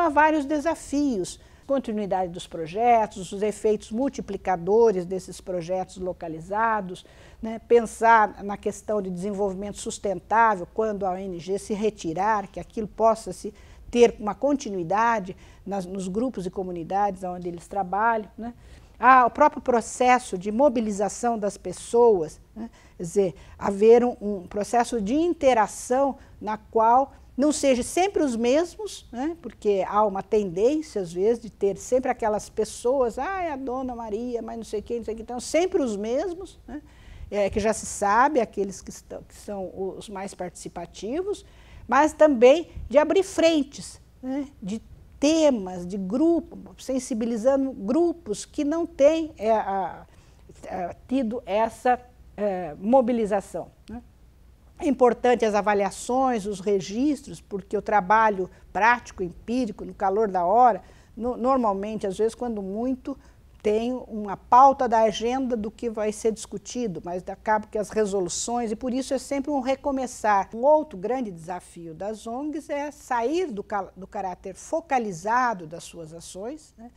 há vários desafios, continuidade dos projetos, os efeitos multiplicadores desses projetos localizados, né? Pensar na questão de desenvolvimento sustentável, quando a ONG se retirar, que aquilo possa ter uma continuidade nos grupos e comunidades onde eles trabalham, né? O próprio processo de mobilização das pessoas, né? Quer dizer, haver um processo de interação na qual não sejam sempre os mesmos, né? Porque há uma tendência, às vezes, de ter sempre aquelas pessoas, é a Dona Maria, mas não sei quem, então sempre os mesmos, né? Que já se sabe, aqueles que são os mais participativos, mas também de abrir frentes, né? De temas, de grupos, sensibilizando grupos que não têm tido essa mobilização, né? É importante as avaliações, os registros, porque o trabalho prático, empírico, no calor da hora, normalmente, às vezes, quando muito, tem uma pauta da agenda do que vai ser discutido, mas acaba que as resoluções, e por isso é sempre um recomeçar. Um outro grande desafio das ONGs é sair do caráter focalizado das suas ações, né?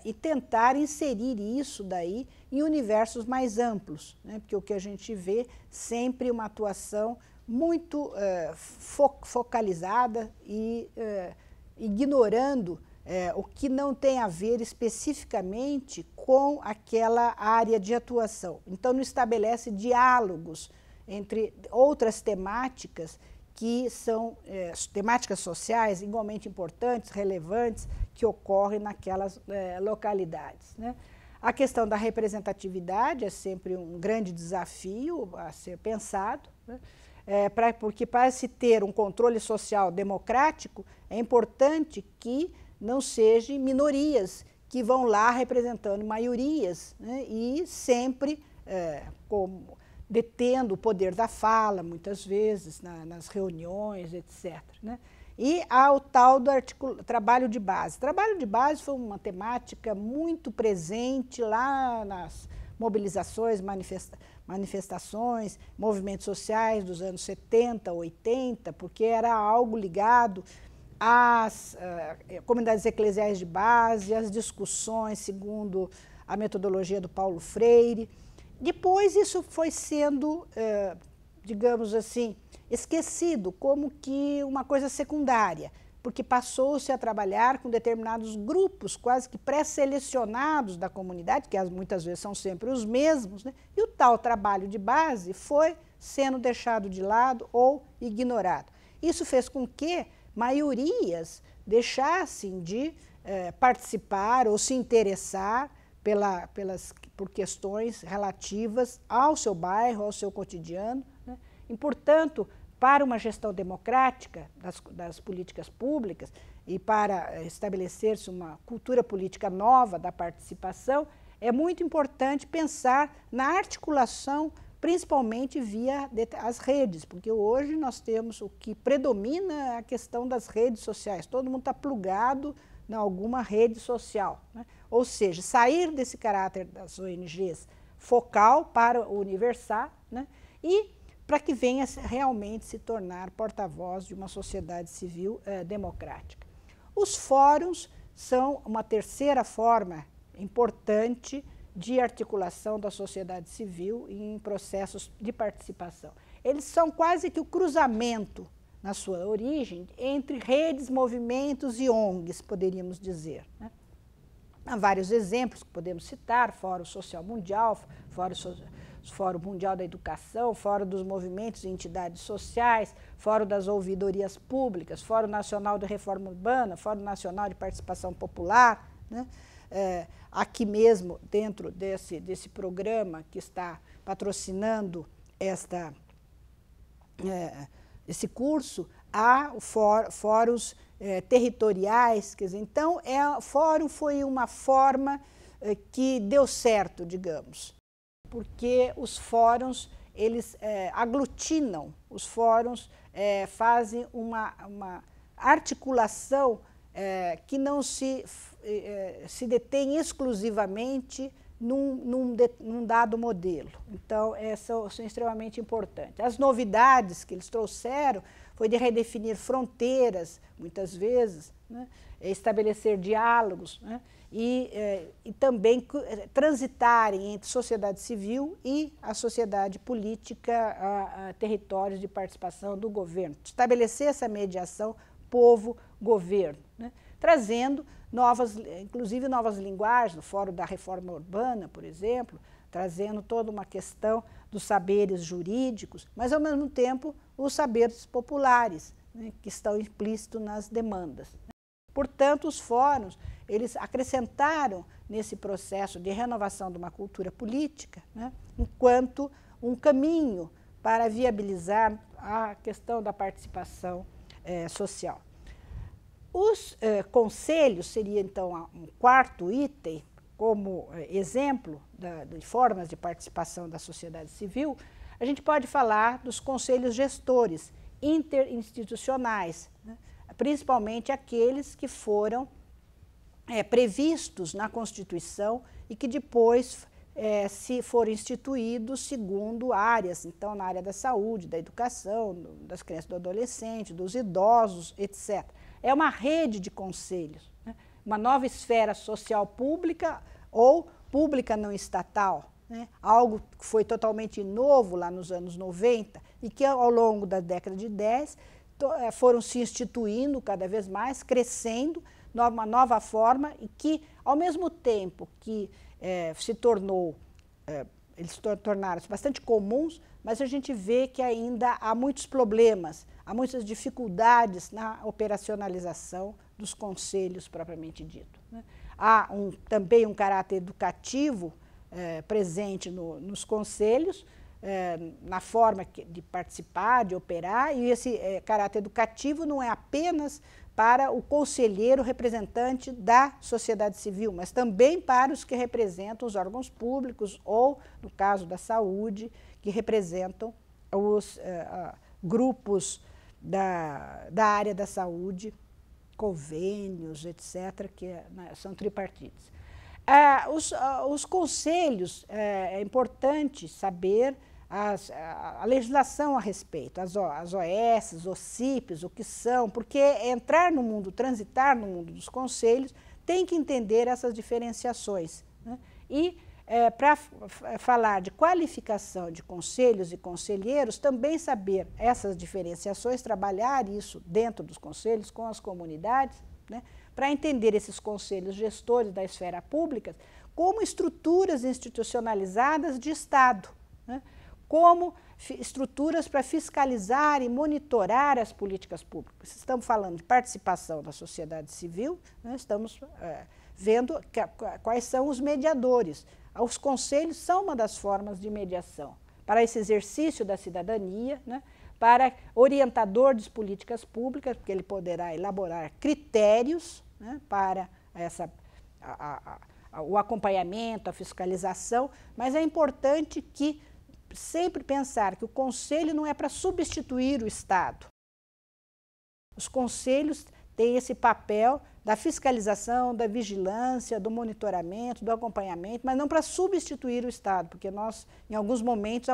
E tentar inserir isso daí em universos mais amplos, né? Porque o que a gente vê sempre uma atuação muito focalizada e ignorando o que não tem a ver especificamente com aquela área de atuação. Então, não estabelece diálogos entre outras temáticas que são temáticas sociais igualmente importantes, relevantes, que ocorrem naquelas localidades, né? A questão da representatividade é sempre um grande desafio a ser pensado, né? Porque para se ter um controle social democrático, é importante que não sejam minorias que vão lá representando maiorias, né? E sempre como detendo o poder da fala, muitas vezes, nas reuniões, etc., né? E há o tal do trabalho de base. Trabalho de base foi uma temática muito presente lá nas mobilizações, manifestações, movimentos sociais dos anos 70, 80, porque era algo ligado às comunidades eclesiais de base, às discussões segundo a metodologia do Paulo Freire. Depois isso foi sendo, digamos assim, esquecido como que uma coisa secundária, porque passou-se a trabalhar com determinados grupos quase que pré-selecionados da comunidade, que muitas vezes são sempre os mesmos, né? E o tal trabalho de base foi sendo deixado de lado ou ignorado. Isso fez com que maiorias deixassem de participar ou se interessar por questões relativas ao seu bairro, ao seu cotidiano, né? E, portanto, para uma gestão democrática das políticas públicas e para estabelecer-se uma cultura política nova da participação, é muito importante pensar na articulação, principalmente via as redes, porque hoje nós temos o que predomina a questão das redes sociais. Todo mundo está plugado em alguma rede social, né? Ou seja, sair desse caráter das ONGs focal para o universal, né? E para que venha realmente se tornar porta-voz de uma sociedade civil democrática. Os fóruns são uma terceira forma importante de articulação da sociedade civil em processos de participação. Eles são quase que o cruzamento, na sua origem, entre redes, movimentos e ONGs, poderíamos dizer, né? Há vários exemplos que podemos citar: Fórum Social Mundial, Fórum Mundial da Educação, Fórum dos Movimentos e Entidades Sociais, Fórum das Ouvidorias Públicas, Fórum Nacional de Reforma Urbana, Fórum Nacional de Participação Popular, né? Aqui mesmo, dentro desse programa que está patrocinando esse curso, há fóruns territoriais, quer dizer, então o fórum foi uma forma que deu certo, digamos, porque os fóruns, eles aglutinam, os fóruns fazem uma articulação que não se detém exclusivamente num dado modelo. Então, são extremamente importantes. As novidades que eles trouxeram foi de redefinir fronteiras, muitas vezes, né, estabelecer diálogos, né, e também transitarem entre sociedade civil e a sociedade política, a territórios de participação do governo. Estabelecer essa mediação povo-governo, né, trazendo inclusive novas linguagens, no Fórum da Reforma Urbana, por exemplo, trazendo toda uma questão dos saberes jurídicos, mas, ao mesmo tempo, os saberes populares, né, que estão implícitos nas demandas. Portanto, os fóruns, eles acrescentaram nesse processo de renovação de uma cultura política, né, enquanto um caminho para viabilizar a questão da participação social. Os conselhos seria, então, um quarto item, como exemplo de formas de participação da sociedade civil. A gente pode falar dos conselhos gestores interinstitucionais, né, principalmente aqueles que foram previstos na Constituição e que depois se foram instituídos segundo áreas, então na área da saúde, da educação, das crianças e do adolescente, dos idosos, etc. É uma rede de conselhos, né? Uma nova esfera social pública ou pública não estatal, né? Algo que foi totalmente novo lá nos anos 90 e que ao longo da década de 10 foram se instituindo cada vez mais, crescendo, uma nova forma e que, ao mesmo tempo que eles tornaram-se bastante comuns, mas a gente vê que ainda há muitos problemas, há muitas dificuldades na operacionalização dos conselhos propriamente dito, né? Há também um caráter educativo presente nos conselhos, na forma de participar, de operar, e esse caráter educativo não é apenas para o conselheiro representante da sociedade civil, mas também para os que representam os órgãos públicos ou, no caso da saúde, que representam os grupos da área da saúde, convênios, etc., que são tripartites. Os conselhos, é importante saber a legislação a respeito, as OS, os CIPs, o que são, porque transitar no mundo dos conselhos, tem que entender essas diferenciações, né? E para falar de qualificação de conselhos e conselheiros, também saber essas diferenciações, trabalhar isso dentro dos conselhos, com as comunidades, né? Para entender esses conselhos gestores da esfera pública como estruturas institucionalizadas de Estado, né? Como estruturas para fiscalizar e monitorar as políticas públicas. Estamos falando de participação da sociedade civil, né? Estamos vendo quais são os mediadores. Os conselhos são uma das formas de mediação para esse exercício da cidadania, né? Para orientador de políticas públicas, porque ele poderá elaborar critérios, né? Para o acompanhamento, a fiscalização, mas é importante que sempre pensar que o conselho não é para substituir o Estado. Os conselhos têm esse papel da fiscalização, da vigilância, do monitoramento, do acompanhamento, mas não para substituir o Estado, porque nós, em alguns momentos,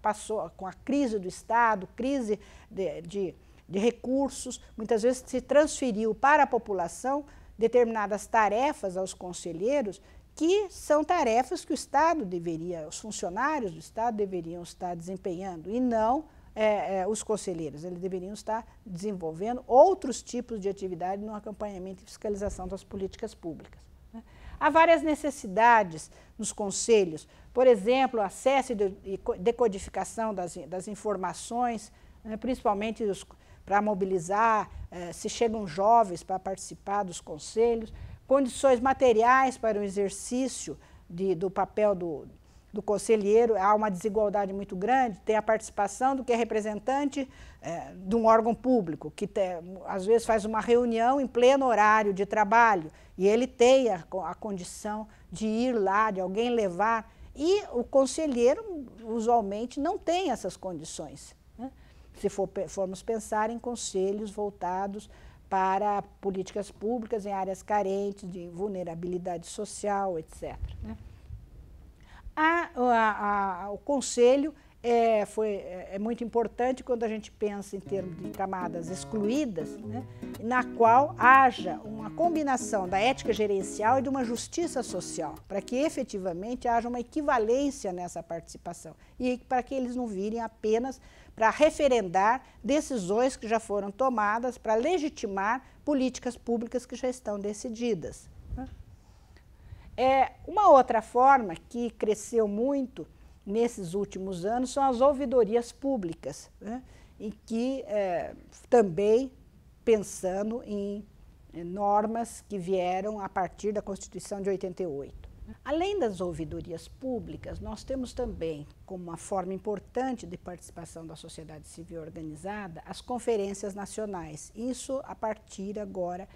passou com a crise do Estado, crise de recursos, muitas vezes se transferiu para a população determinadas tarefas aos conselheiros, que são tarefas que o Estado deveria, os funcionários do Estado deveriam estar desempenhando, e não os conselheiros. Eles deveriam estar desenvolvendo outros tipos de atividade no acompanhamento e fiscalização das políticas públicas, né? Há várias necessidades nos conselhos, por exemplo, acesso e decodificação das informações, né, principalmente para mobilizar, se chegam jovens para participar dos conselhos, condições materiais para o exercício do papel do conselheiro. Há uma desigualdade muito grande, tem a participação do que é representante de um órgão público, que às vezes faz uma reunião em pleno horário de trabalho, e ele tem a condição de ir lá, de alguém levar, e o conselheiro usualmente não tem essas condições, né? Se formos pensar em conselhos voltados para políticas públicas em áreas carentes, de vulnerabilidade social, etc., né? O Conselho é muito importante quando a gente pensa em termos de camadas excluídas, né, na qual haja uma combinação da ética gerencial e de uma justiça social, para que efetivamente haja uma equivalência nessa participação e para que eles não virem apenas para referendar decisões que já foram tomadas, para legitimar políticas públicas que já estão decididas. Uma outra forma que cresceu muito nesses últimos anos são as ouvidorias públicas, né, em que também pensando em normas que vieram a partir da Constituição de 88. Além das ouvidorias públicas, nós temos também, como uma forma importante de participação da sociedade civil organizada, as conferências nacionais, isso a partir agora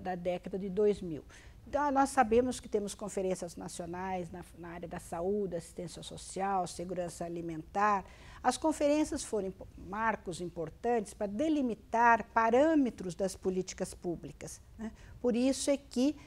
da década de 2000. Então, nós sabemos que temos conferências nacionais na área da saúde, assistência social, segurança alimentar. As conferências foram marcos importantes para delimitar parâmetros das políticas públicas, né? Por isso é que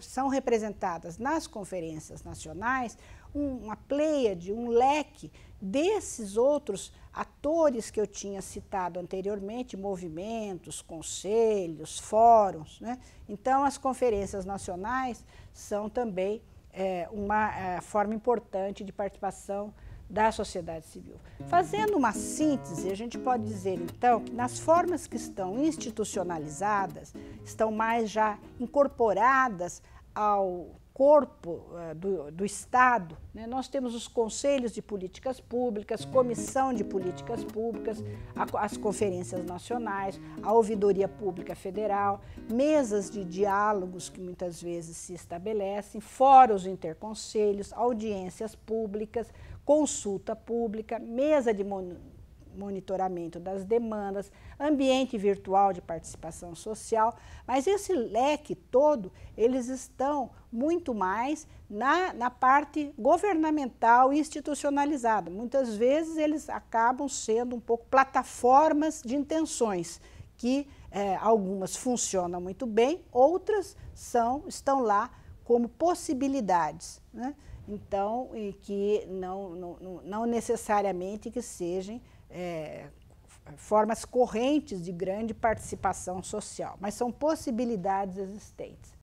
são representadas nas conferências nacionais uma pleiade, um leque desses outros atores que eu tinha citado anteriormente, movimentos, conselhos, fóruns, né? Então, as conferências nacionais são também uma forma importante de participação da sociedade civil. Fazendo uma síntese, a gente pode dizer, então, que nas formas que estão institucionalizadas, estão mais já incorporadas ao corpo do Estado, né? Nós temos os conselhos de políticas públicas, comissão de políticas públicas, as conferências nacionais, a ouvidoria pública federal, mesas de diálogos que muitas vezes se estabelecem, fóruns interconselhos, audiências públicas, consulta pública, mesa de monitoramento das demandas, ambiente virtual de participação social, mas esse leque todo, eles estão muito mais na parte governamental e institucionalizada. Muitas vezes eles acabam sendo um pouco plataformas de intenções, que algumas funcionam muito bem, outras estão lá como possibilidades, né? Então, e que não necessariamente que sejam formas correntes de grande participação social, mas são possibilidades existentes.